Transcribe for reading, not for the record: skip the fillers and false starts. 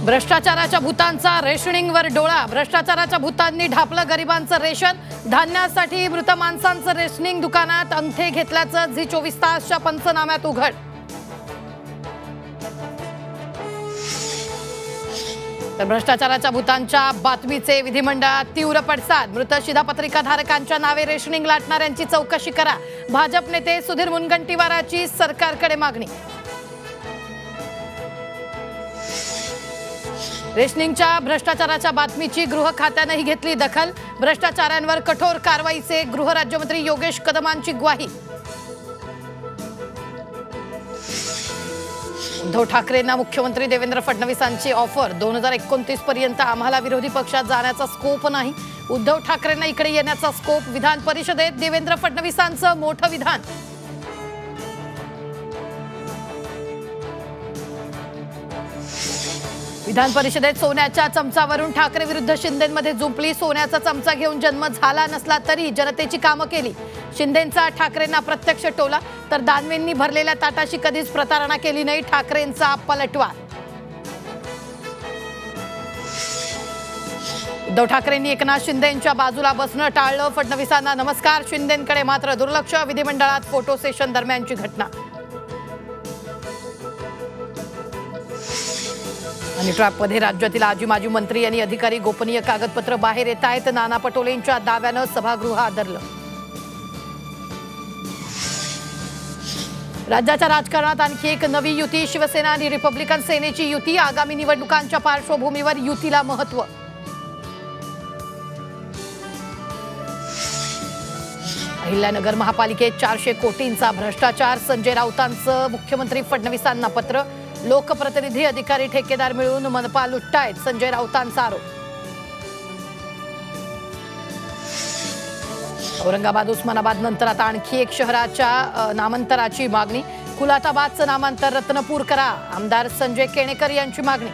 भ्रष्टाचाराच्या भूतांचा रेशनिंगवर डोळा। भ्रष्टाचाराच्या भूतांनी ढापलं गरिबांचं रेशन। धान्यासाठी मृत माणसांचं रेशनिंग दुकानात अंगठे घेतल्याचं झी 24 तासच्या पंचनाम्यात उघड। तर भ्रष्टाचाराच्या भूतांच्या बातमीचे विधिमंडळात तीव्र पडसाद। मृत शिधापत्रिका धारकांच्या नावे रेशनिंग लाटणाऱ्यांची चौकशी करा। भाजप नेते सुधीर मुनगंटीवाराची सरकारकडे मागणी। रेशनिंगच्या भ्रष्टाचाराच्या बातमीची गृह खात्यानेही घेतली दखल। भ्रष्टाचाऱ्यांवर कठोर कारवाईचे गृह राज्यमंत्री योगेश कदमांची ग्वाही। उद्धव ठाकरेंना मुख्यमंत्री देवेंद्र फडणवीसांची ऑफर। 2029 पर्यंत आम्हाला विरोधी पक्षात जाण्याचा स्कोप नाही। उद्धव ठाकरेंना इकडे येण्याचा स्कोप। विधान परिषदेत देवेंद्र फडणवीसांचं मोठं विधान। विधान परिषदेत सोन्याच्या चमचावरून ठाकरे विरुद्ध शिंदेंमध्ये जुंपली। सोन्याचा चमचा घेऊन जन्म झाला नसला तरी जनतेची कामं केली। शिंदेंचा ठाकरेंना प्रत्यक्ष टोला। तर दानवेंनी भरलेल्या ताटाशी कधीच प्रतारणा केली नाही, ठाकरेंचा पलटवार। उद्धव ठाकरेंनी एकनाथ शिंदेंच्या बाजूला बसणं टाळलं। फडणवीसांना नमस्कार, शिंदेंकडे मात्र दुर्लक्ष। विधिमंडळात फोटो सेशन दरम्यानची घटना। आणि ट्रॅपमध्ये राज्यातील आजी माजी मंत्री आणि अधिकारी गोपनीय कागदपत्र बाहेर येत आहेत। नाना पटोलेंच्या दाव्यानं सभागृह आदरलं। राज्याच्या राजकारणात आणखी एक नवी युती। शिवसेना आणि रिपब्लिकन सेनेची युती। आगामी निवडणुकांच्या पार्श्वभूमीवर युतीला महत्त्व। अहिल्यानगर महापालिकेत 400 कोटींचा भ्रष्टाचार। संजय राऊतांचं मुख्यमंत्री फडणवीसांना पत्र। लोकप्रतिनिधी अधिकारी ठेकेदार मिळून मनपा लुटतायत, संजय राऊतांचा आरोप। औरंगाबाद उस्मानाबाद नंतर आता आणखी एक शहराच्या नामांतराची मागणी। खुलाताबादचं नामांतर रत्नपूर करा, आमदार संजय केणेकर यांची मागणी।